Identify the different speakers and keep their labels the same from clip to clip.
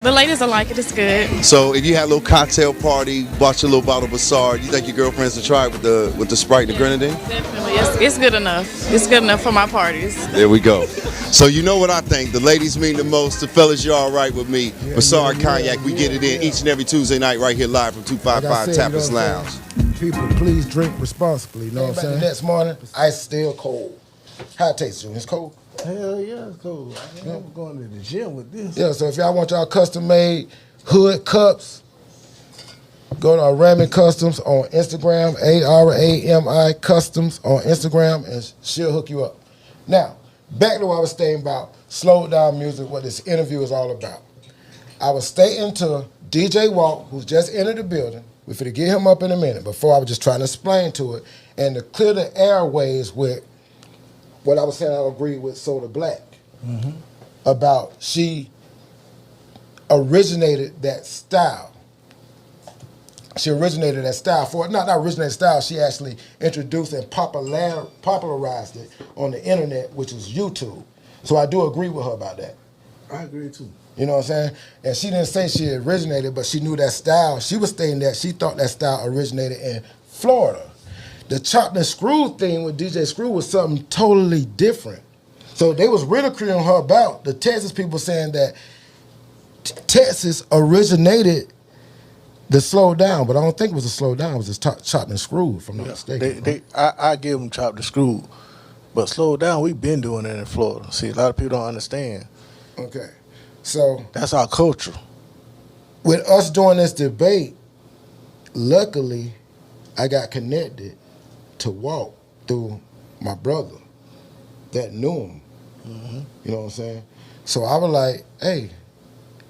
Speaker 1: The ladies will like it. It's good.
Speaker 2: So if you had a little cocktail party, bought your little bottle of Bassard, you think your girlfriends will try it with the Sprite and the Grenadine?
Speaker 1: Definitely. It's good enough. It's good enough for my parties.
Speaker 2: There we go. So you know what I think. The ladies mean the most. The fellas, you're all right with me. Bassard Cognac, we get it in each and every Tuesday night right here live from 255 Tapas Lounge.
Speaker 3: People, please drink responsibly. You know what I'm saying? The next morning, ice still cold. How it tastes, Junior? It's cold?
Speaker 4: Hell yeah, it's cool. I'm going to the gym with this.
Speaker 3: Yeah, so if y'all want y'all custom-made hood cups, go to Arami Customs on Instagram, ARAMI Customs on Instagram, and she'll hook you up. Now, back to what I was stating about slow down music, what this interview is all about. I was stating to DJ Walt, who's just entered the building, we're finna get him up in a minute. Before I was just trying to explain to it, and to clear the airways with what I was saying, I agree with Soda Black about she originated that style. She originated that style not originated style. She actually introduced and popularized it on the internet, which is YouTube. So I do agree with her about that.
Speaker 4: I agree too.
Speaker 3: You know what I'm saying? And she didn't say she originated, but she knew that style. She was stating that she thought that style originated in Florida. The chopped and screwed thing with DJ Screw was something totally different. So they was ridiculing her about the Texas people saying that Texas originated the slow down, but I don't think it was a slow down. It was just chopped and screwed, if I'm not mistaken.
Speaker 4: I give them chopped and screwed, but slow down, we've been doing it in Florida. See, a lot of people don't understand.
Speaker 3: Okay, so
Speaker 4: that's our culture.
Speaker 3: With us doing this debate, luckily, I got connected to Walt through my brother that knew him. You know what I'm saying? So I was like, hey,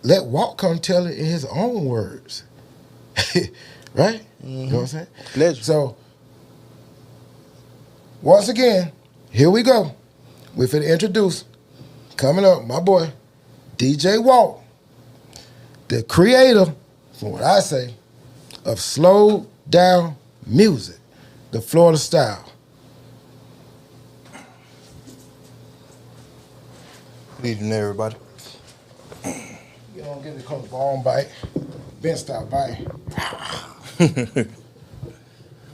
Speaker 3: let Walt come tell it in his own words. Right? You know what I'm saying?
Speaker 4: Legend.
Speaker 3: So, once again, here we go. We're finna introduce, coming up, my boy, DJ Walt, the creator, from what I say, of slow down music, the Florida style.
Speaker 5: Good evening, everybody.
Speaker 3: You don't get it called a ball bite, bench style bite.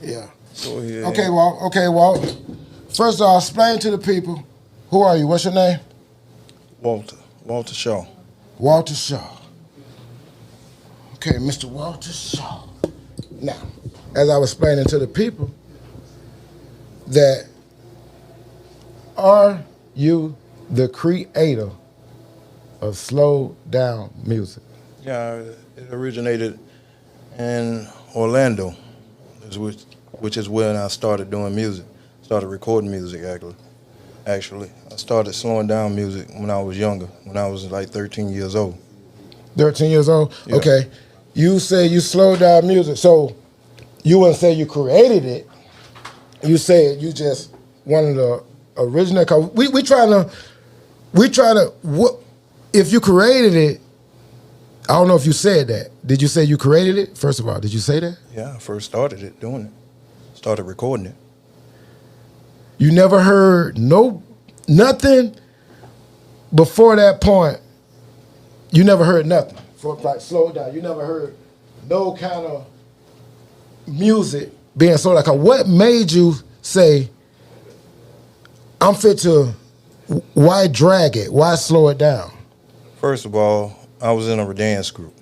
Speaker 3: Yeah.
Speaker 5: Go ahead.
Speaker 3: Okay, Walt. First off, explain to the people, who are you? What's your name?
Speaker 5: Walter Shaw.
Speaker 3: Walter Shaw. Okay, Mr. Walter Shaw. Now, as I was explaining to the people, that are you the creator of slow down music?
Speaker 5: Yeah, it originated in Orlando, which is when I started doing music. Started recording music, actually. I started slowing down music when I was younger, when I was like 13 years old. 13 years old?
Speaker 3: Yeah. Okay. You say you slowed down music, so you wouldn't say you created it. You said you just one of the original. Cause we trying to. If you created it, I don't know if you said that. Did you say you created it? First of all, did you say that?
Speaker 5: Yeah, I first started it, doing it. Started recording it.
Speaker 3: You never heard nothing before that point. You never heard nothing. For like slow down. You never heard no kind of music being slowed down. What made you say, I'm fit to, why drag it? Why slow it down?
Speaker 5: First of all, I was in a dance group,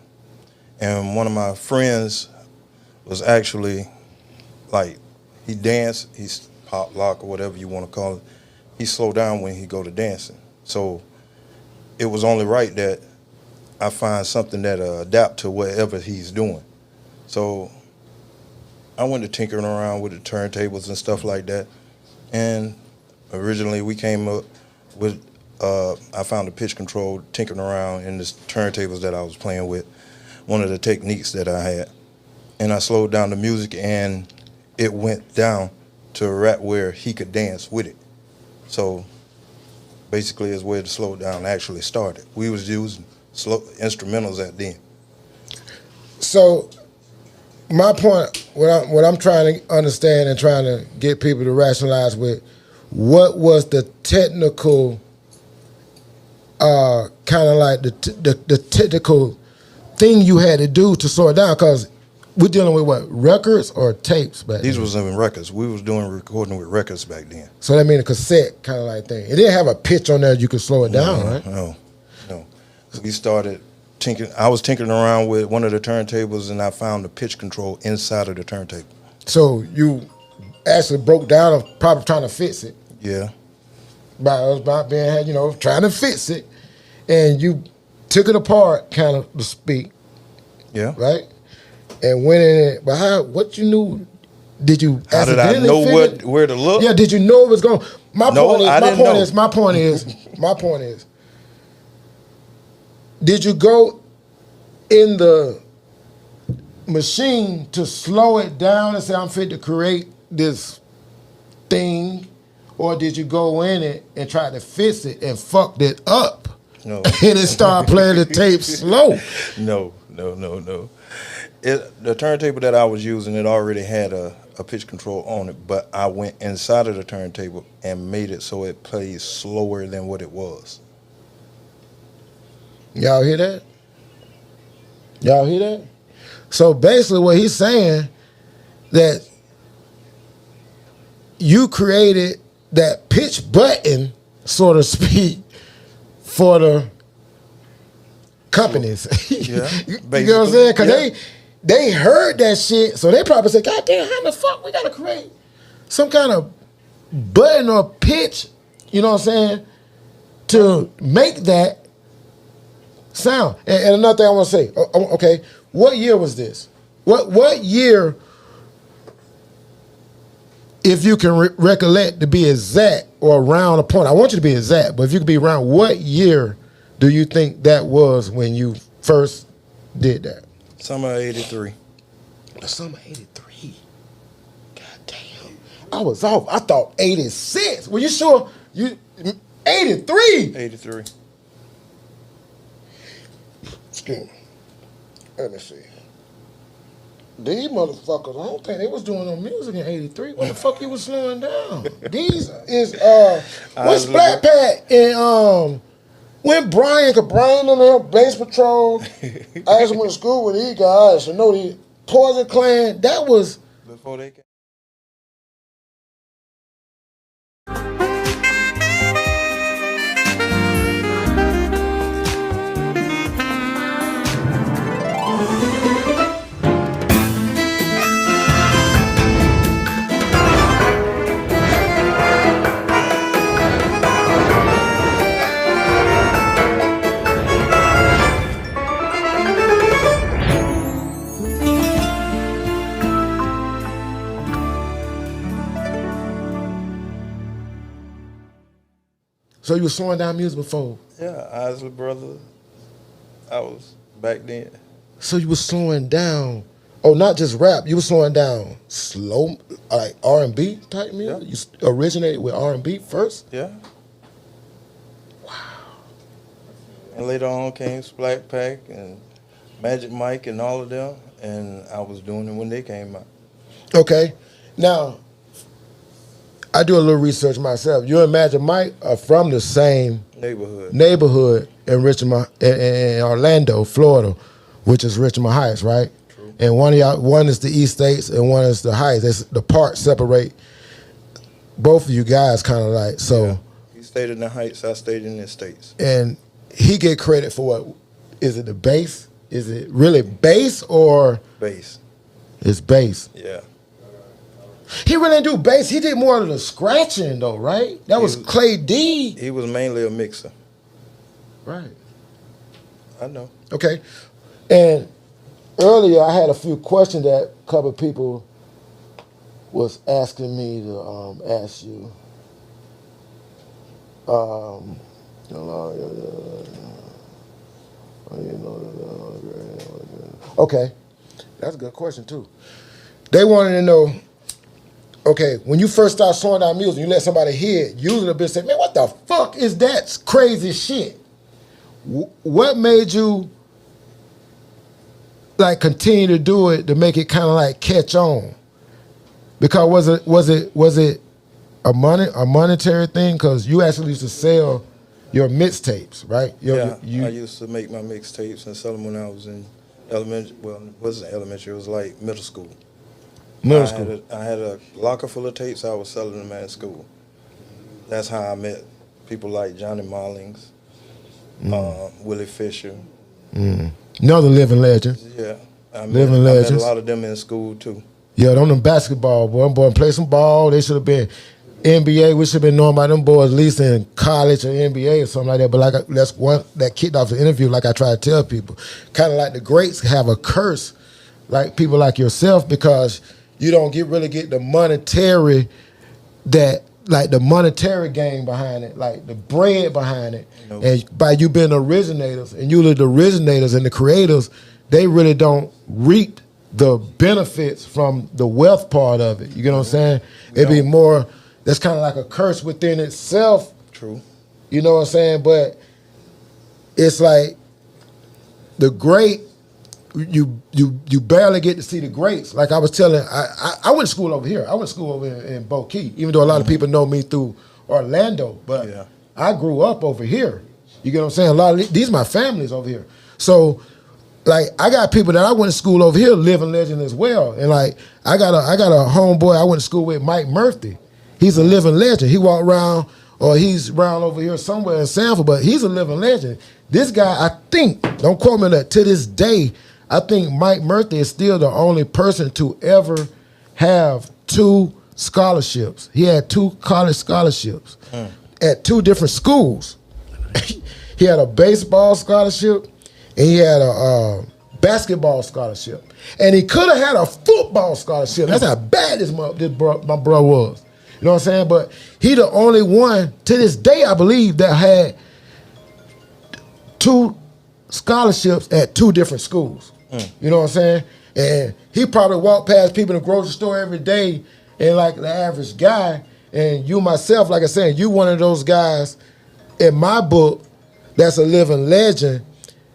Speaker 5: and one of my friends was actually, like, he danced, he's pop lock or whatever you want to call it. He slowed down when he go to dancing. So it was only right that I find something that adapt to whatever he's doing. So I went to tinkering around with the turntables and stuff like that. And originally we came up with, I found a pitch control tinkering around in the turntables that I was playing with, one of the techniques that I had. And I slowed down the music, and it went down to a rap where he could dance with it. So basically is where the slow down actually started. We was using slow instrumentals at then.
Speaker 3: So my point, what I'm trying to understand and trying to get people to rationalize with, what was the technical, kind of like the technical thing you had to do to slow it down? Because we're dealing with what, records or tapes back
Speaker 5: These
Speaker 3: then?
Speaker 5: was in records. We was doing recording with records back then.
Speaker 3: So that means a cassette kind of like thing. It didn't have a pitch on there you could slow it down, right?
Speaker 5: No. We started tinkering. I was tinkering around with one of the turntables, and I found the pitch control inside of the turntable.
Speaker 3: So you actually broke down of probably trying to fix it.
Speaker 5: Yeah.
Speaker 3: By being, trying to fix it. And you took it apart, kind of, to speak.
Speaker 5: Yeah.
Speaker 3: Right? And went in it. But what you knew, did you
Speaker 5: How did I know where to look?
Speaker 3: Yeah, did you know it was going? My point is, did you go in the machine to slow it down and say, I'm fit to create this thing? Or did you go in it and try to fix it and fucked it up?
Speaker 5: No.
Speaker 3: And it started playing the tape slow?
Speaker 5: No. The turntable that I was using, it already had a pitch control on it, but I went inside of the turntable and made it so it plays slower than what it was.
Speaker 3: Y'all hear that? Y'all hear that? So basically what he's saying, that you created that pitch button, so to speak, for the companies.
Speaker 5: Yeah,
Speaker 3: You know what I'm saying? Because they heard that shit, so they probably said, God damn, how the fuck we got to create some kind of button or pitch, you know what I'm saying, to make that sound. And another thing I want to say, okay, what year was this? What year, if you can recollect to be exact or around a point, I want you to be exact, but if you could be around, what year do you think that was when you first did that?
Speaker 5: Summer of '83.
Speaker 3: The summer of '83. God damn. I was off. I thought 86. Were you sure? 83?
Speaker 5: 83.
Speaker 3: Excuse me. Let me see. These motherfuckers, I don't think they was doing no music in '83. What the fuck you was slowing down? These is what's Black Pat and when Brian and them Bass Patrol, I actually went to school with these guys. You know the Poison Clan. That was
Speaker 5: Before they came.
Speaker 3: so you was slowing down music before.
Speaker 5: Yeah, Isley Brother. I was back then.
Speaker 3: So you was slowing down. Oh, not just rap. You was slowing down slow, like R&B type music.
Speaker 5: Yeah.
Speaker 3: You originated with R&B first.
Speaker 5: Yeah. Wow. And later on came Splat Pack and Magic Mike and all of them, and I was doing it when they came out.
Speaker 3: Okay. Now, I do a little research myself. You and Magic Mike are from the same neighborhood in Richmond, in Orlando, Florida, which is Richmond Heights, right?
Speaker 5: True.
Speaker 3: And one is the East States and one is the Heights. The parts separate both of you guys, kind of like so.
Speaker 5: Yeah. He stayed in the Heights. I stayed in the States.
Speaker 3: And he get credit for what? Is it the bass? Is it really bass or
Speaker 5: Bass?
Speaker 3: It's bass.
Speaker 5: Yeah.
Speaker 3: He really didn't do bass. He did more of the scratching, though, right? That was Clay D.
Speaker 5: He was mainly a mixer.
Speaker 3: Right.
Speaker 5: I know.
Speaker 3: Okay. And earlier I had a few questions that a couple of people was asking me to ask you. Okay. That's a good question, too. They wanted to know, okay, when you first start slowing down music, you let somebody hear it, using a bit, say, man, what the fuck is that crazy shit? What made you like continue to do it to make it kind of like catch on? Because was it a monetary thing? Because you actually used to sell your mixtapes, right?
Speaker 5: I used to make my mixtapes and sell them when I was in Elementary, well, it wasn't elementary, it was like middle school.
Speaker 3: Middle school.
Speaker 5: I had a locker full of tapes, I was selling them at school. That's how I met people like Johnny Mollings, Willie Fisher.
Speaker 3: Another living legend.
Speaker 5: Yeah. I
Speaker 3: Living
Speaker 5: met
Speaker 3: legends.
Speaker 5: a lot of them in school too.
Speaker 3: Yeah, them basketball boy. Them boys play some ball. They should have been NBA. We should have been knowing about them boys at least in college or NBA or something like that. But like that's one that kicked off the interview. Like I try to tell people, kind of like the greats have a curse, like people like yourself, because you don't really get the monetary like the monetary gain behind it, like the bread behind it.
Speaker 5: Nope.
Speaker 3: And by you being originators, and you the originators and the creators, they really don't reap the benefits from the wealth part of it. You get what I'm saying? It'd be more, that's kind of like a curse within itself.
Speaker 5: True.
Speaker 3: You know what I'm saying? But it's like the great, you barely get to see the greats. Like I was telling, I went to school over here. I went to school over in Bo Key, even though a lot of people know me through Orlando. But I grew up over here. You get what I'm saying? A lot of these my families over here. So like I got people that I went to school over here, living legend as well. And like I got a homeboy I went to school with, Mike Murphy. He's a living legend. He walked around, or he's around over here somewhere in Sanford, but he's a living legend. This guy, I think, don't quote me on that, to this day, I think Mike Murphy is still the only person to ever have 2 scholarships. He had 2 college scholarships at 2 different schools. He had a baseball scholarship and he had a basketball scholarship. And he could have had a football scholarship. That's how bad my brother was. You know what I'm saying? But he the only one, to this day, I believe, that had 2 scholarships at 2 different schools. You know what I'm saying? And he probably walked past people in the grocery store every day, and like the average guy, and you myself, like I said, you one of those guys in my book that's a living legend.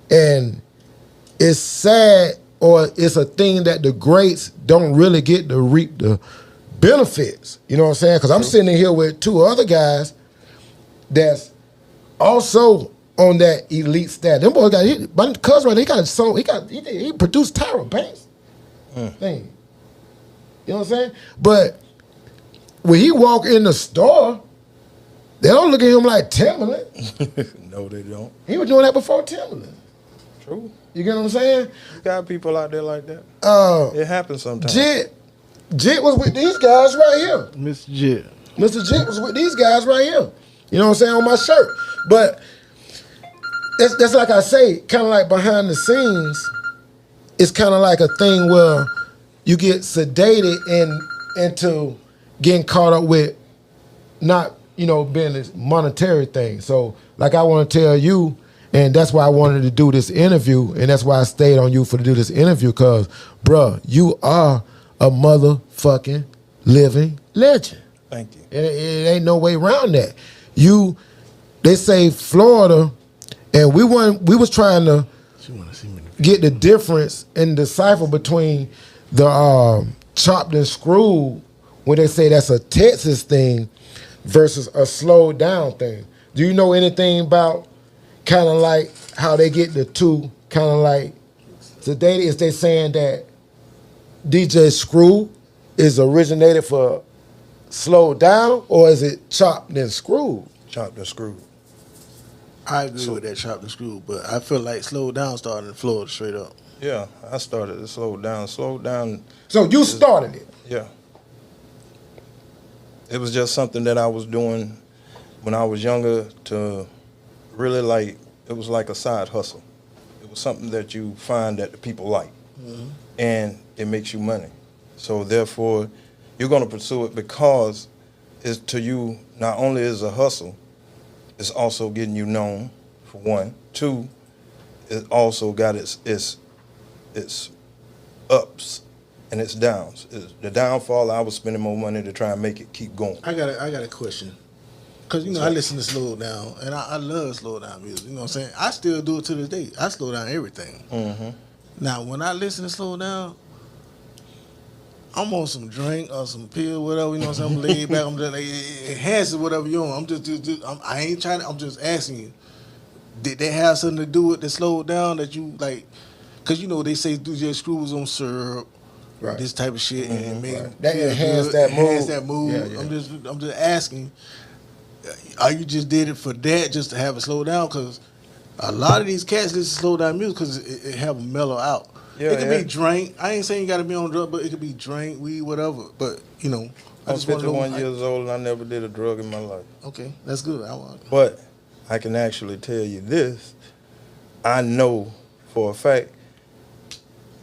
Speaker 3: And it's sad, or it's a thing that the greats don't really get to reap the benefits. You know what I'm saying? Because I'm sitting in here with 2 other guys that's also on that elite status. Them boys my cousin, he produced Tyra Banks thing. You know what I'm saying? But when he walk in the store, they don't look at him like Timberland.
Speaker 5: No, they don't.
Speaker 3: He was doing that before Timberland.
Speaker 5: True.
Speaker 3: You get what I'm saying?
Speaker 5: You got people out there like that. It happens sometimes.
Speaker 3: Jit was with these guys right here.
Speaker 4: Mr. Jit.
Speaker 3: Mr. Jit was with these guys right here. You know what I'm saying? On my shirt. But that's like I say, kind of like behind the scenes, it's kind of like a thing where you get sedated into getting caught up with not, being this monetary thing. So like I want to tell you, and that's why I wanted to do this interview, and that's why I stayed on you to do this interview, because, bruh, you are a motherfucking living legend.
Speaker 5: Thank you.
Speaker 3: And it ain't no way around that. They say Florida, and we was trying to get the difference and decipher between the chopped and screwed, when they say that's a Texas thing versus a slowed down thing. Do you know anything about kind of like how they get the 2 kind of like today? Is they saying that DJ Screw is originated for slowed down, or is it chopped and screwed?
Speaker 5: Chopped and screwed.
Speaker 4: I agree with that chopped and screwed, but I feel like slowed down started in Florida straight up.
Speaker 5: Yeah, I started to slow down. Slowed down.
Speaker 3: So you started it?
Speaker 5: Yeah. It was just something that I was doing when I was younger to really like, it was like a side hustle. It was something that you find that the people like, and it makes you money. So therefore, you're going to pursue it because it's to you, not only is a hustle, it's also getting you known, for 1. 2, it also got its ups and its downs. The downfall, I was spending more money to try and make it keep going.
Speaker 4: I got a question. Because, I listen to Slow Down, and I love Slow Down music. You know what I'm saying? I still do it to this day. I slow down everything. Now, when I listen to Slow Down, I'm on some drink or some pill, whatever, you know what I'm saying? I'm laid back, I'm just like, enhance it, whatever you want. I ain't trying to, I'm just asking you, did they have something to do with the slow down that you, like, Cause you know they say DJ Screw was on syrup,
Speaker 3: Right.
Speaker 4: this type of shit, and make him
Speaker 3: That
Speaker 4: feel
Speaker 3: enhanced
Speaker 4: good,
Speaker 3: that mood.
Speaker 4: enhance that mood.
Speaker 3: Yeah, yeah.
Speaker 4: I'm just asking, are you just did it for that, just to have it slow down? Cause a lot of these cats listen to slow down music because it have them mellow out.
Speaker 5: Yeah,
Speaker 4: it could
Speaker 5: yeah.
Speaker 4: be drink. I ain't saying you got to be on drugs, but it could be drink, weed, whatever. But you know, I
Speaker 5: I'm
Speaker 4: just want to know.
Speaker 5: 51 years old and I never did a drug in my life.
Speaker 4: Okay, that's good.
Speaker 5: But I can actually tell you this. I know for a fact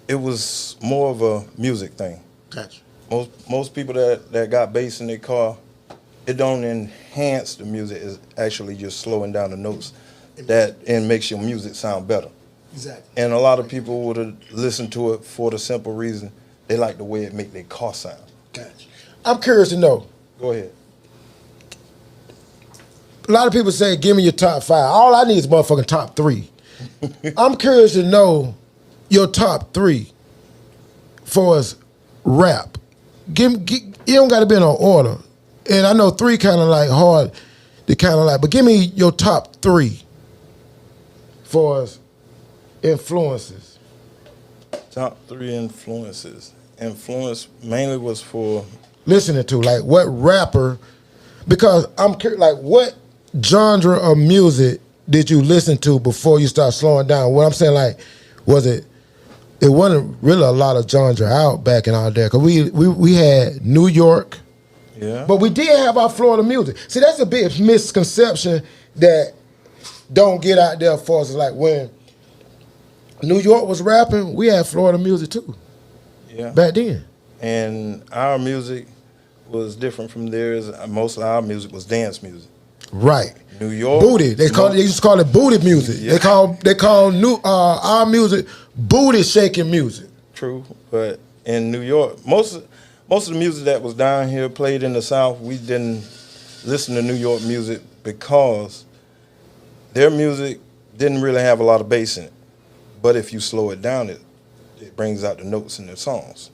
Speaker 5: it was more of a music thing.
Speaker 4: Gotcha.
Speaker 5: Most people that got bass in their car, it don't enhance the music. It's actually just slowing down the notes and makes your music sound better.
Speaker 4: Exactly.
Speaker 5: And a lot of people would have listened to it for the simple reason they like the way it make their car sound.
Speaker 4: Gotcha.
Speaker 3: I'm curious to know.
Speaker 5: Go ahead.
Speaker 3: A lot of people say, give me your top 5. All I need is motherfucking top 3. I'm curious to know your top 3 for us rap. You don't got to be in no order. And I know 3 kind of like hard to kind of like, but give me your top 3 for us influences.
Speaker 5: Top 3 influences. Influence mainly was for
Speaker 3: Listening to, like what rapper, because I'm curious, like what genre of music did you listen to before you start slowing down? What I'm saying, like, was it wasn't really a lot of genre out back in our day, because we had New York,
Speaker 5: yeah.
Speaker 3: but we did have our Florida music. See, that's a big misconception that don't get out there for us. Like when New York was rapping, we had Florida music too.
Speaker 5: Yeah.
Speaker 3: Back then.
Speaker 5: And our music was different from theirs. Most of our music was dance music.
Speaker 3: Right.
Speaker 5: New York.
Speaker 3: Booty. They used to call it booty music.
Speaker 5: Yeah.
Speaker 3: They call our music booty shaking music.
Speaker 5: True, but in New York, most of the music that was down here played in the South, we didn't listen to New York music because their music didn't really have a lot of bass in it. But if you slow it down, it brings out the notes in their songs.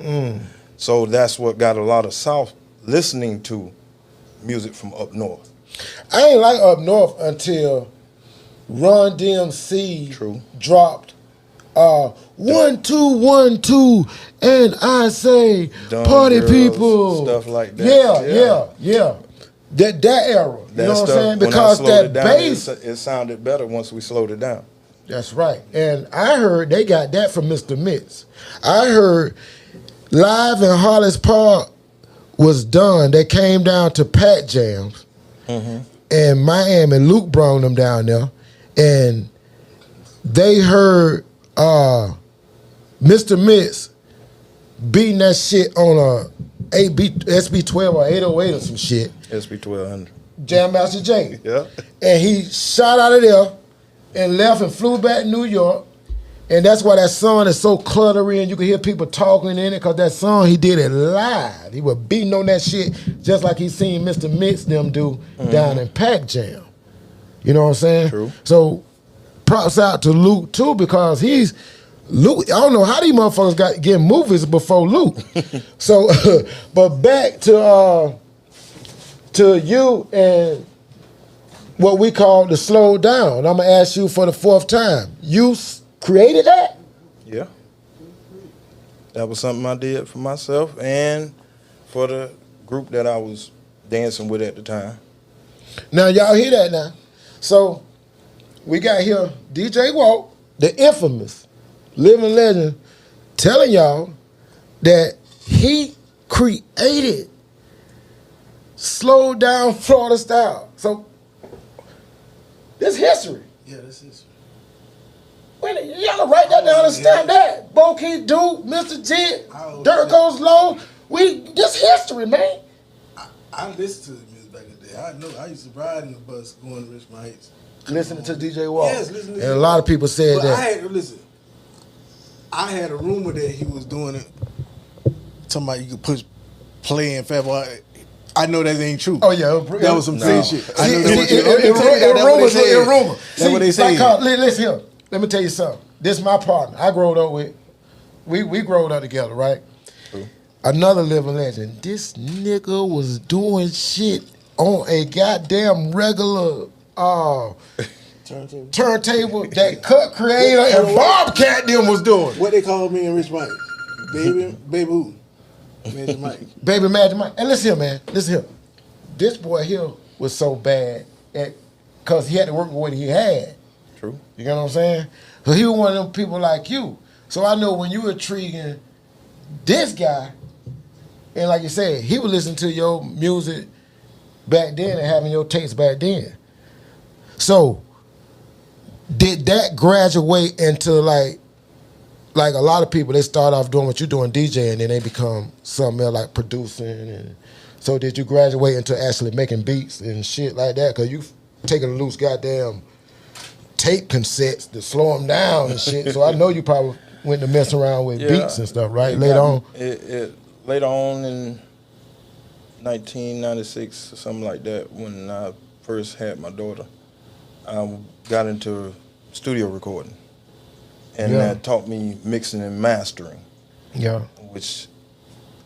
Speaker 5: So that's what got a lot of South listening to music from up north.
Speaker 3: I ain't like up north until Run DMC dropped 1 2 1 2, and I say
Speaker 5: Dumb
Speaker 3: party
Speaker 5: Girls,
Speaker 3: people,
Speaker 5: stuff like that.
Speaker 3: Yeah. That era, you know what I'm saying?
Speaker 5: When I
Speaker 3: Because
Speaker 5: slowed
Speaker 3: that
Speaker 5: it down,
Speaker 3: bass,
Speaker 5: it sounded better once we slowed it down.
Speaker 3: that's right. And I heard they got that from Mr. Mix. I heard Live in Hollis Park was done. They came down to Pat Jams and Miami. Luke brought them down there, and they heard Mr. Mix beating that shit on a SB12 or 808 or some shit.
Speaker 5: SB 1200.
Speaker 3: Jam Master Jay.
Speaker 5: Yeah.
Speaker 3: And he shot out of there and left and flew back to New York. And that's why that song is so cluttery and you can hear people talking in it, because that song, he did it live. He was beating on that shit just like he seen Mr. Mix them do down in Pac Jam. You know what I'm saying?
Speaker 5: True.
Speaker 3: So props out to Luke too, because Luke, I don't know how these motherfuckers got getting movies before Luke. So, but back to you and what we call the slow down. I'm gonna ask you for the 4th time. You created that?
Speaker 5: Yeah. That was something I did for myself and for the group that I was dancing with at the time.
Speaker 3: Now y'all hear that now. So we got here DJ Walt, the infamous living legend, telling y'all that he created slow down Florida style. So this history.
Speaker 4: Yeah, this is.
Speaker 3: Wait, you gotta write that down and stamp that. Bo Keith Duke, Mr. G, Dirt Goes Low. This history, man.
Speaker 4: I listened to the music back in the day. I know. I used to ride in the bus going to Richmond Heights.
Speaker 3: Listening to DJ Walt.
Speaker 4: Yes, listening to
Speaker 3: and a lot of people said
Speaker 4: but
Speaker 3: that.
Speaker 4: I had a rumor that he was doing it. Talking about you could push play in Fat Boy. I know that ain't true.
Speaker 3: Oh yeah,
Speaker 4: that was some fake shit. I know
Speaker 3: It rumor.
Speaker 4: That's what they say.
Speaker 3: Listen here. Let me tell you something. This is my partner. I growed up with. We growed up together, right?
Speaker 5: True.
Speaker 3: Another living legend. This nigga was doing shit on a goddamn regular turntable that Cut Creator and Bobcat them was doing.
Speaker 4: What they called me and Rich Mike? Baby who? Magic Mike.
Speaker 3: Baby Magic Mike. And listen here, man. Listen here. This boy here was so bad because he had to work with what he had.
Speaker 5: True.
Speaker 3: You know what I'm saying? So he was one of them people like you. So I know when you were intriguing this guy, and like you said, he would listen to your music back then and having your tapes back then. So did that graduate into like a lot of people, they start off doing what you're doing, DJing, and then they become something else like producing. And so did you graduate into actually making beats and shit like that? Because you taking a loose goddamn tape cassettes to slow them down and shit. So I know you probably went to mess around with beats and stuff, right? Later on?
Speaker 5: Later on in 1996 or something like that, when I first had my daughter, I got into studio recording. And that taught me mixing and mastering. Yeah. Which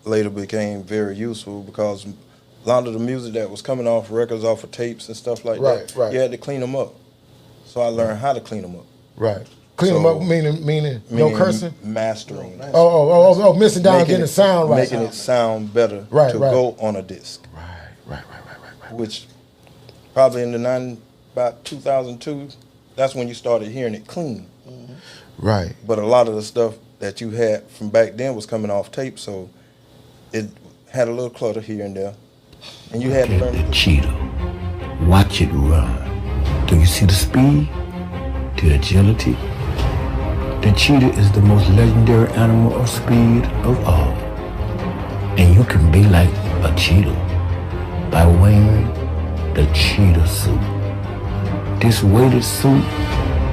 Speaker 5: later became very useful because a lot of the music that was coming off records, off of tapes and stuff like that, you had to clean them up. So I learned how to clean them up.
Speaker 3: Right. Clean them up meaning no cursing?
Speaker 5: Mastering.
Speaker 3: Mixing down, getting the sound right.
Speaker 5: Making it sound better to go on a disc.
Speaker 3: Right.
Speaker 5: Which probably in about 2002, that's when you started hearing it clean. Mm-hmm.
Speaker 3: Right.
Speaker 5: But a lot of the stuff that you had from back then was coming off tape, so it had a little clutter here and there. And you had to learn
Speaker 6: the cheetah. Watch it run. Do you see the speed? The agility? The cheetah is the most legendary animal of speed of all. And you can be like a cheetah by wearing the cheetah suit. This weighted suit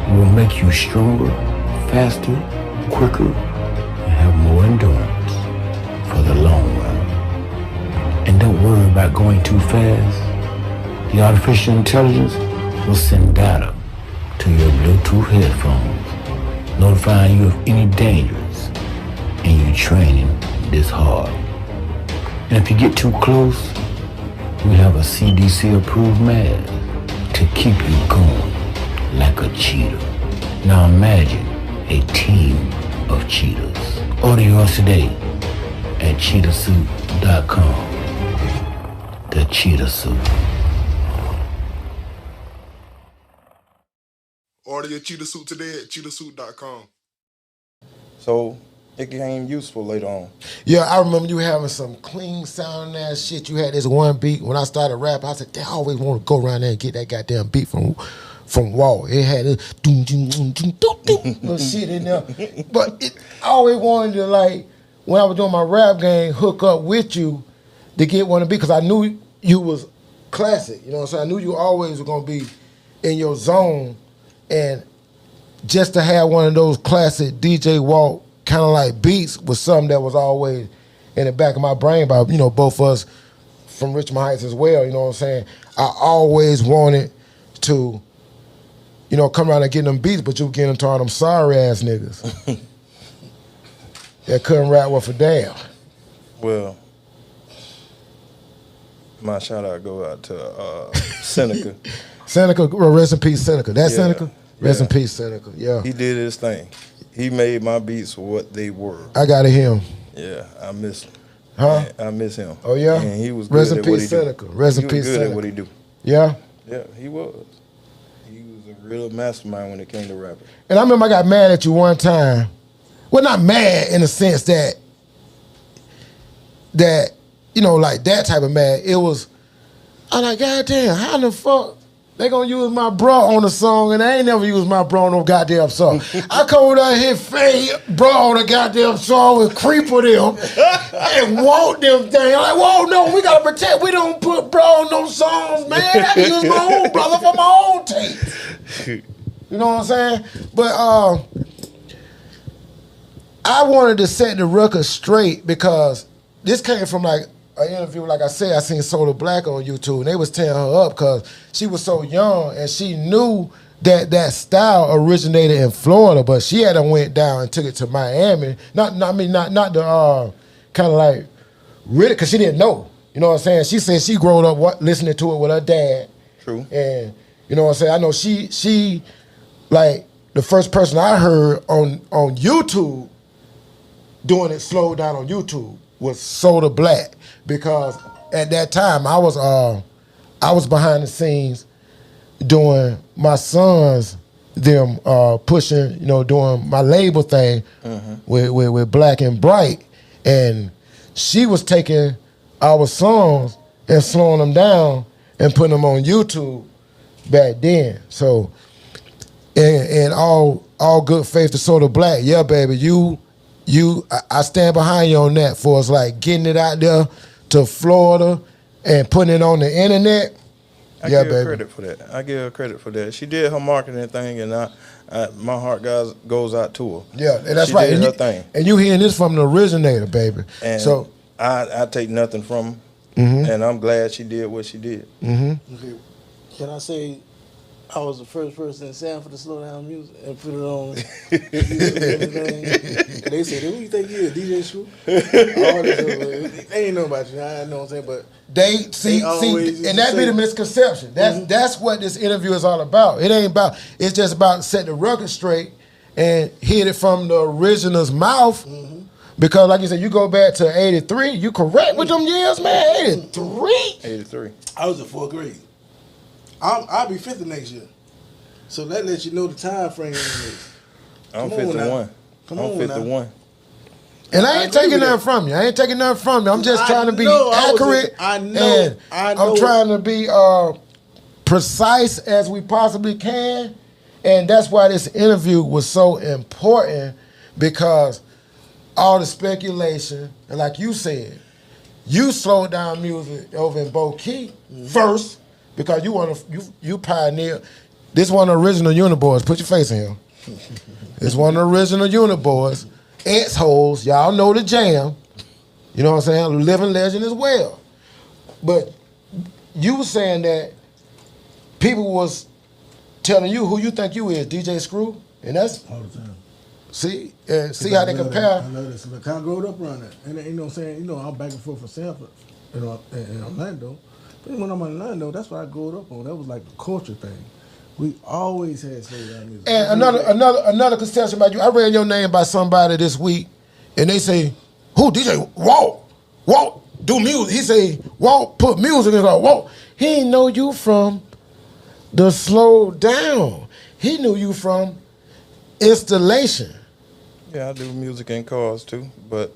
Speaker 6: will make you stronger, faster, quicker, and have more endurance for the long run. And don't worry about going too fast. The artificial intelligence will send data to your Bluetooth headphones, notifying you of any dangers, and your training this hard. And if you get too close, we have a CDC-approved mask to keep you going like a cheetah. Now imagine a team of cheetahs. Order yours today at cheetahsuit.com. The Cheetah Suit.
Speaker 7: Order your cheetah suit today at cheetahsuit.com.
Speaker 5: So it became useful later on.
Speaker 3: Yeah, I remember you having some clean sounding ass shit. You had this one beat. When I started rapping, I said, I always want to go around there and get that goddamn beat from Walt. It had this little shit in there. But I always wanted to, like, when I was doing my rap game, hook up with you to get one of the beats, because I knew you was classic. You know what I'm saying? I knew you always were going to be in your zone. And just to have one of those classic DJ Walt kind of like beats was something that was always in the back of my brain by, you know, both of us from Richmond Heights as well, you know what I'm saying? I always wanted to, you know, come around and get them beats, but you get into all them sorry ass niggas that couldn't rap worth a damn.
Speaker 5: Well, my shout out go out to Seneca.
Speaker 3: Seneca, rest in peace, Seneca. That Seneca? Rest in
Speaker 5: Yeah.
Speaker 3: peace, Seneca. Yeah.
Speaker 5: He did his thing. He made my beats what they were.
Speaker 3: I gotta hear him.
Speaker 5: Yeah, I miss him.
Speaker 3: Huh?
Speaker 5: I miss him.
Speaker 3: Oh, yeah?
Speaker 5: And he was
Speaker 3: Rest
Speaker 5: good
Speaker 3: in
Speaker 5: at what
Speaker 3: peace,
Speaker 5: he do.
Speaker 3: Seneca. Rest in
Speaker 5: He
Speaker 3: peace,
Speaker 5: was good
Speaker 3: Seneca.
Speaker 5: at what he do.
Speaker 3: Yeah?
Speaker 5: Yeah, he was. He was a real mastermind when it came to rapping.
Speaker 3: And I remember I got mad at you one time. Well, not mad in the sense that, you know, like that type of mad. It was, I'm like, goddamn, how the fuck they gonna use my bra on a song and I ain't never used my bra on no goddamn song. I come over there here, fade bra on a goddamn song and creep with them and want them things. I'm like, whoa, no, we gotta protect. We don't put bra on no songs, man. I can use my own brother for my own tape. You know what I'm saying? But I wanted to set the record straight because this came from like an interview, like I said, I seen Solar Black on YouTube, and they was tearing her up because she was so young and she knew that that style originated in Florida, but she had went down and took it to Miami. Not the kind of like really, because she didn't know. You know what I'm saying? She said she growed up listening to it with her dad.
Speaker 5: True.
Speaker 3: And you You know what I'm saying? I know she like the first person I heard on YouTube doing it slowed down on YouTube was Soda Black, because at that time I was behind the scenes doing my sons them pushing, doing my label thing with Black and Bright, and she was taking our songs and slowing them down and putting them on YouTube back then. So, and all good faith to Soda Black, yeah, baby, I stand behind you on that for us, like getting it out there to Florida and putting it on the internet.
Speaker 5: I give her credit for that. I give her credit for that. She did her marketing thing, and my heart goes out to her.
Speaker 3: Yeah, and that's
Speaker 5: she
Speaker 3: right.
Speaker 5: Did
Speaker 3: and
Speaker 5: her thing.
Speaker 3: And you hearing this from the originator, baby.
Speaker 5: And
Speaker 3: so
Speaker 5: I take nothing from her, and I'm glad she did what she did.
Speaker 4: Okay. Can I say I was the first person in Sanford to slow down music and put it on everything? And they said, who you think you is, DJ Screw? They ain't know about you, I know what I'm saying, but
Speaker 3: they see, and that be the misconception. That's what this interview is all about. It ain't about, it's just about setting the record straight and hit it from the original's mouth. Because like you said, you go back to 83, you correct with them years, man. 83?
Speaker 5: 83.
Speaker 4: I was in 4th grade. I'll be 50 next year. So that lets you know the time frame.
Speaker 5: I'm 51. I'm 51.
Speaker 3: And I ain't taking nothing from you. I'm just trying to be accurate. I'm trying to be precise as we possibly can. And that's why this interview was so important, because all the speculation, and like you said, you slowed down music over in Bo Key first, because you pioneer. This one of the original Uniboys. Put your face in here. It's one of the original Uniboys. Ex-hoes, y'all know the jam. You know what I'm saying? Living legend as well. But you were saying that people was telling you who you think you is, DJ Screw, and that's
Speaker 4: all the time.
Speaker 3: See how they compare.
Speaker 4: I love this. Look, I grew up around that, and you know what I'm saying. I'm back and forth from Sanford, in Orlando. But when I'm in Orlando, that's what I grew up on. That was like a culture thing. We always had slow down music.
Speaker 3: And another conception about you. I read your name by somebody this week, and they say, "Who DJ Walt? Walt do music." He say, "Walt put music in." Walt, he ain't know you from the slow down. He knew you from installation.
Speaker 5: Yeah, I do music in cars too, but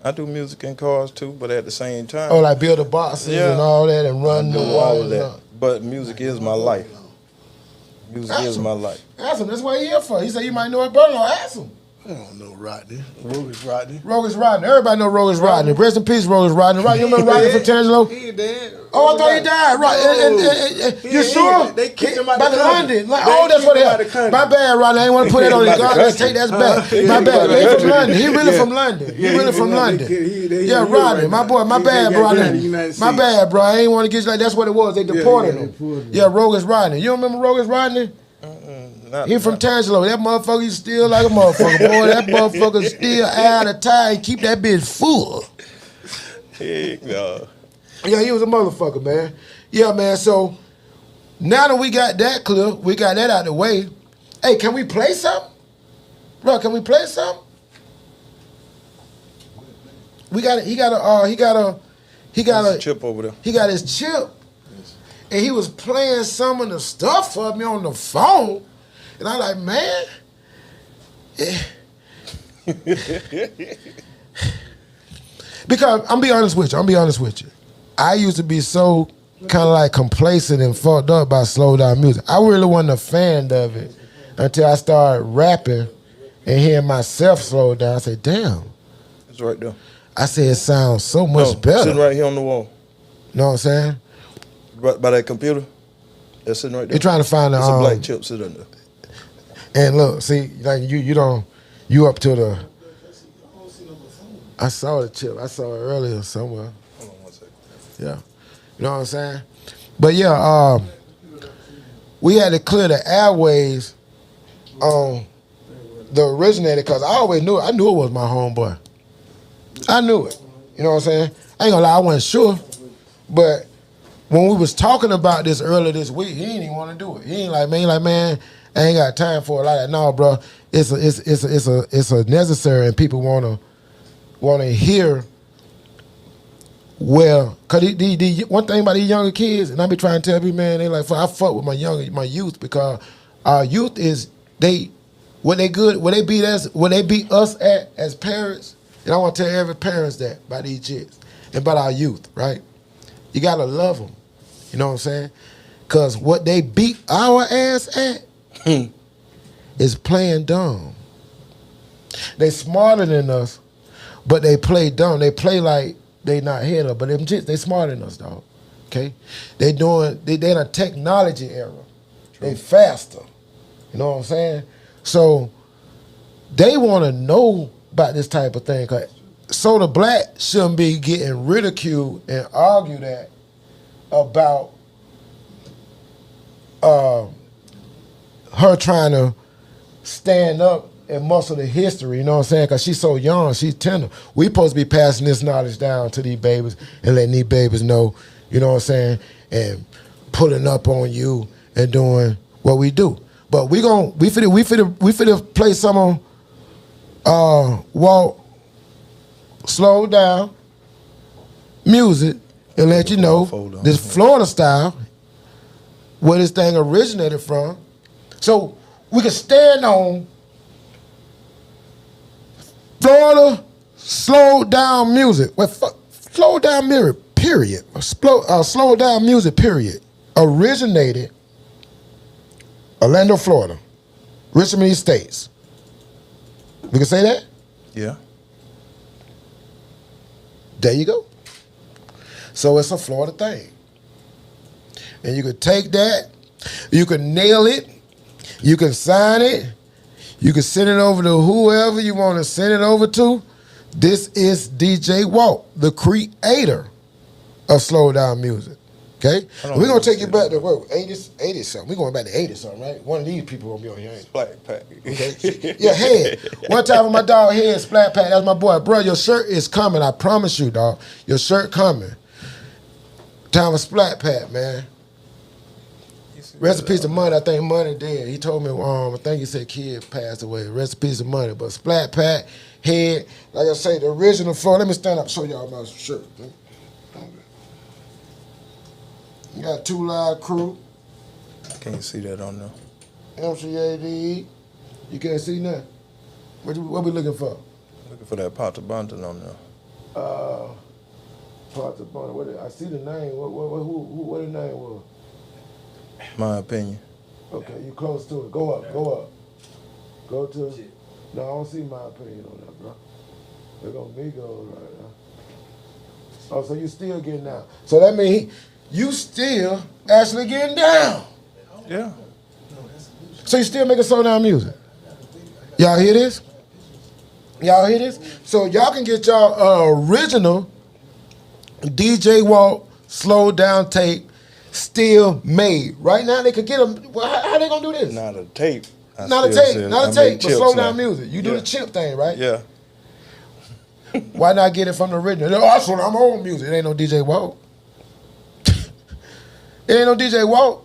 Speaker 3: I
Speaker 5: do music in cars too, but at the same time,
Speaker 3: like build the boxes and all that, and run the
Speaker 5: all of that. But music is my life. Music is my life.
Speaker 3: Ask him. That's what he here for. He said you might know it better. Ask him.
Speaker 4: I don't know Rodney. Rogus Rodney.
Speaker 3: Rogus Rodney. Everybody know Rogus Rodney. Rest in peace, Rogus Rodney. Right? You remember Rodney from Tangelo?
Speaker 4: He dead.
Speaker 3: Oh, I thought he died. Right. You sure?
Speaker 4: They kicked him out
Speaker 3: of London. That's what it is. My bad, Rodney. I ain't want to put that on you. God, let's take that back. My bad. He from London. He really from London. He really from London. Yeah, Rodney. My boy. My bad, bro. My bad, bro. I ain't want to get you like that's what it was. They deported him. Yeah, Rogus Rodney. You remember Rogus Rodney? He from Tangelo. That motherfucker, he still like a motherfucker, boy. That motherfucker still out of time. Keep that bitch full.
Speaker 5: Heck no.
Speaker 3: Yeah, he was a motherfucker, man. Yeah, man. So now that we got that clip, we got that out of the way. Hey, can we play something? Bro, can we play something? He got a
Speaker 5: chip over there.
Speaker 3: He got his chip. And he was playing some of the stuff for me on the phone. And I'm like, man. Because I'm be honest with you. I used to be so kind of like complacent and fucked up by slow down music. I really wasn't a fan of it until I started rapping and hearing myself slow down. I said, damn.
Speaker 5: It's right there.
Speaker 3: I said, it sounds so much better.
Speaker 5: Sitting right here on the wall.
Speaker 3: Know what I'm saying?
Speaker 5: By that computer. That's sitting right there.
Speaker 3: You're trying to find
Speaker 5: a black chip sitting there.
Speaker 3: And look, see, like you up to the. I saw the chip. I saw it earlier somewhere.
Speaker 5: Hold on 1 second.
Speaker 3: Yeah, you know what I'm saying. But yeah, we had to clear the airways on the originator because I always knew it. I knew it was my homeboy. I knew it. You know what I'm saying. I ain't gonna lie, I wasn't sure, but when we was talking about this earlier this week, he didn't even want to do it. He ain't like, man, I ain't got time for it like that. No, bro, it's a necessary, and people wanna hear. Well, cause the one thing about these younger kids, and I be trying to tell people, man, they like, I fuck with my youth because our youth is what they beat us at as parents, and I want to tell every parents that about these chicks and about our youth, right? You gotta love them, you know what I'm saying? Cause what they beat our ass at is playing dumb. They smarter than us, but they play dumb. They play like they not head up, but them chicks, they smarter than us, dog. Okay? They in a technology era. True. They faster. You know what I'm saying? So they want to know about this type of thing. So the black shouldn't be getting ridiculed and argued at about her trying to stand up and muscle the history, you know what I'm saying? Because she's so young, she's tender. We supposed to be passing this knowledge down to these babies and letting these babies know, you know what I'm saying, and pulling up on you and doing what we do. But we finna play some on Walt slow down music and let you know this Florida style, where this thing originated from. So we can stand on Florida slow down music. Well, slow down music, period. Slow down music, period. Originated Orlando, Florida. Richmond East States. We can say that?
Speaker 5: Yeah.
Speaker 3: There you go. So it's a Florida thing. And you could take that, you can nail it, you can sign it, you can send it over to whoever you want to send it over to. This is DJ Walt, the creator of slow down music. Okay? We're going to take you back to, 80 something. We're going back to 80 something, right? One of these people going to be on here.
Speaker 5: Splat Pack.
Speaker 3: Okay? Yeah, Head. One time with my dog Head, Splat Pack, that's my boy. Bro, your shirt is coming. I promise you, dog. Your shirt coming. Time for Splat Pack, man. Rest in peace to Money. I think Money dead. He told me, I think he said kid passed away. Rest in peace to Money. But Splat Pack, Head, like I say, the original floor. Let me stand up and show y'all my shirt. You got 2 Live Crew.
Speaker 5: Can't see that on there.
Speaker 3: MCADE. You can't see nothing. What we looking for?
Speaker 5: Looking for that Pata Bunton on there.
Speaker 3: Pata Bunton. I see the name. What the name was?
Speaker 5: My opinion.
Speaker 3: Okay, you close to it. Go up. Go to. No, I don't see My Opinion on that, bro. They're gonna be gold right now. Oh, so you still getting down. So that means you still actually getting down.
Speaker 5: Yeah.
Speaker 3: So you still making slow down music. Y'all hear this? Y'all hear this? So y'all can get y'all original DJ Walt slow down tape still made. Right now they could get them. How they gonna do this?
Speaker 5: Not a tape.
Speaker 3: Not a tape, but slow down music. You do the chip thing, right?
Speaker 5: Yeah.
Speaker 3: Why not get it from the original? Oh, that's what I'm on music. It ain't no DJ Walt. It ain't no DJ Walt.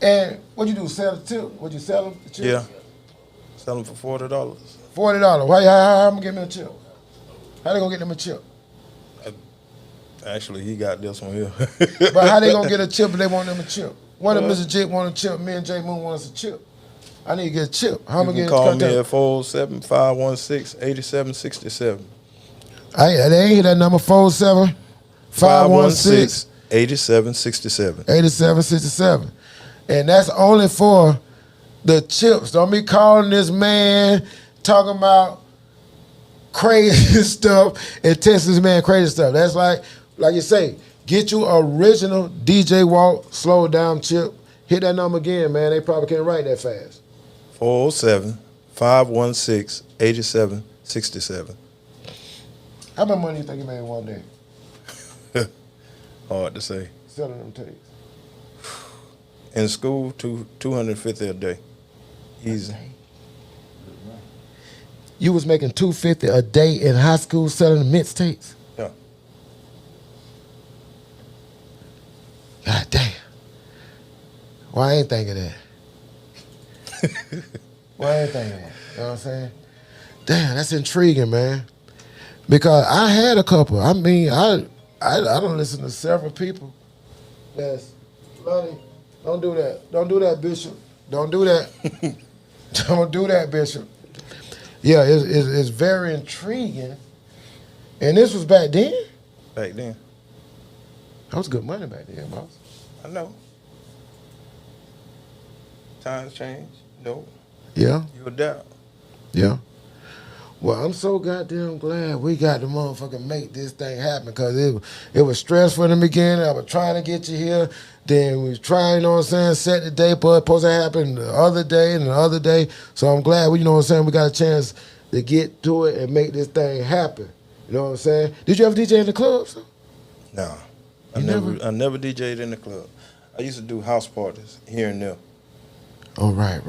Speaker 3: And what you do, sell the tip? What you sell them the chips?
Speaker 5: Yeah. Sell them for $40.
Speaker 3: $40. Why how I'm gonna get me a chip? How they gonna get them a chip?
Speaker 5: Actually, he got this one here.
Speaker 3: But how they gonna get a chip if they want them a chip? One of Mr. Jit want a chip, me and J Moon want us a chip. I need to get a chip. How am I
Speaker 5: You
Speaker 3: get
Speaker 5: can call me
Speaker 3: contact?
Speaker 5: at 407-516-8767.
Speaker 3: They ain't hear that number, 407-516.
Speaker 5: 8767.
Speaker 3: 8767. And that's only for the chips. Don't be calling this man talking about crazy stuff and texting this man crazy stuff. That's like you say, get you original DJ Walt slow down chip. Hit that number again, man. They probably can't write that fast.
Speaker 5: 407-516-8767.
Speaker 3: How much money you think you made in one day
Speaker 5: Hard to say.
Speaker 3: selling them tapes?
Speaker 5: In school, $250 a day. Easy.
Speaker 3: You was making $250 a day in high school selling the mixtapes?
Speaker 5: Yeah.
Speaker 3: Why I ain't thinking that? Why I ain't thinking that? You know what I'm saying? Damn, that's intriguing, man. Because I had a couple. I mean, I don't listen to several people. That's Lonnie, don't do that. Don't do that, Bishop. Don't do that. Don't do that, Bishop. Yeah, it's very intriguing. And this was back then?
Speaker 5: Back then.
Speaker 3: That was good money back then, boss.
Speaker 5: I know. Times change. No.
Speaker 3: Yeah.
Speaker 5: You adapt.
Speaker 3: Yeah. Well, I'm so goddamn glad we got to motherfucking make this thing happen because it was stressful in the beginning. I was trying to get you here. Then we was trying, you know what I'm saying, set the day, but it's supposed to happen the other day and the other day. So I'm glad, you know what I'm saying, we got a chance to get to it and make this thing happen. You know what I'm saying? Did you ever DJ in the clubs?
Speaker 5: No. I never DJ'd in the club. I used to do house parties here and there.
Speaker 3: Oh, right.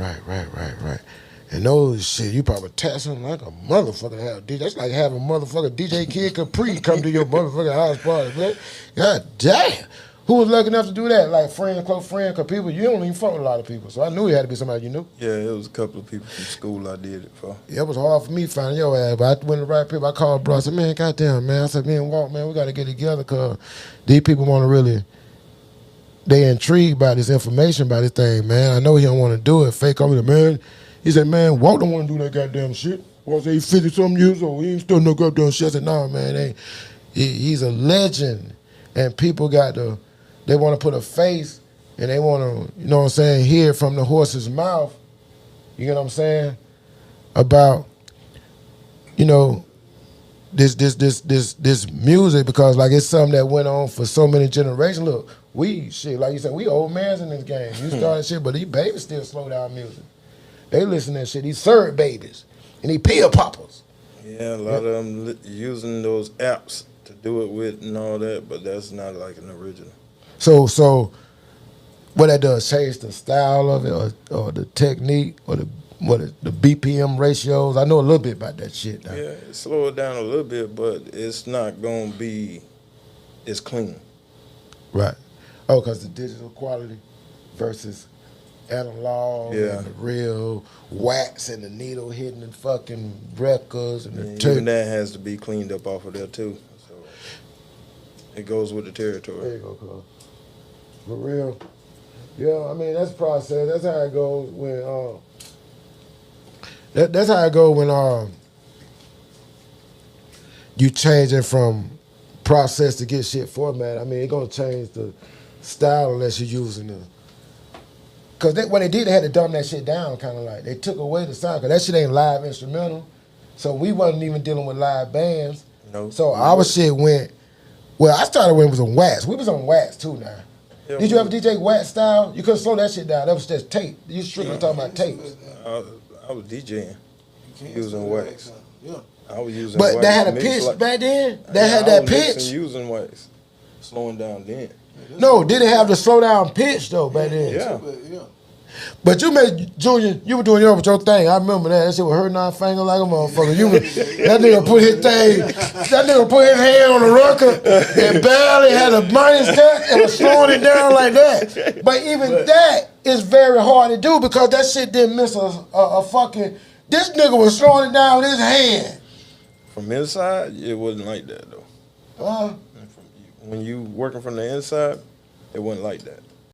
Speaker 3: And those shit, you probably taxing like a motherfucker to have DJ. That's like having a motherfucker DJ Kid Capri come to your motherfucking house party, man. God damn. Who was lucky enough to do that? Like friend, close friend, because people, you don't even fuck with a lot of people. So I knew it had to be somebody you knew.
Speaker 5: Yeah, it was a couple of people from school I did it for.
Speaker 3: Yeah, it was hard for me finding your ass, but I went to the right people. I called bro. I said, man, goddamn, man. I said, me and Walt, man, we got to get together because these people want to really, they intrigued by this information, by this thing, man. I know he don't want to do it. Fake over the man. He said, man, Walt don't want to do that goddamn shit. Walt said, he's 50-something years old. He ain't still no goddamn shit. I said, no, man, he's a legend. And people they want to put a face and they want to, you know what I'm saying, hear from the horse's mouth, you know what I'm saying, about, you know, this music because, like, it's something that went on for so many generations. Look, like you said, we old mans in this game. You started shit, but these babies still slow down music. They listen to that shit. These syrup babies and these pill poppers.
Speaker 5: Yeah, a lot of them using those apps to do it with and all that, but that's not like an original.
Speaker 3: So what that does, change the style of it or the technique or the BPM ratios? I know a little bit about that shit now.
Speaker 5: Yeah, slow it down a little bit, but it's not going to be as clean.
Speaker 3: Right. Oh, because the digital quality versus analog and the real wax and the needle hitting the fucking records and the
Speaker 5: even that has to be cleaned up off of there too. So it goes with the territory.
Speaker 3: There you go, cuz. For real. Yeah, I mean, that's the process. That's how it goes when that's how it goes when you change it from process to get shit formatted. I mean, it's gonna change the style unless you're using the. Cause what they did, they had to dumb that shit down, kind of like they took away the sound. Cause that shit ain't live instrumental, so we wasn't even dealing with live bands.
Speaker 5: No.
Speaker 3: So our shit went. Well, I started when it was on wax. We was on wax too now. Yeah, did you ever DJ wax style? You couldn't slow that shit down. That was just tape. You strictly talking about tapes.
Speaker 5: I was DJing using wax.
Speaker 4: Yeah.
Speaker 5: I was using
Speaker 3: wax.
Speaker 5: But
Speaker 3: that had a pitch back then? That had that pitch?
Speaker 5: Using wax. Slowing down then.
Speaker 3: No, did it have the slow down pitch though back then?
Speaker 5: Yeah.
Speaker 3: But you made, Junior, you were doing your thing. I remember that. That shit was hurting our finger like a motherfucker. That nigga put his thing, that nigga put his hand on the record and barely had a minus touch and was slowing it down like that. But even that is very hard to do because that shit didn't miss a fucking, this nigga was slowing it down with his hand.
Speaker 5: From inside, it wasn't like that though. When you working from the inside, it wasn't like that.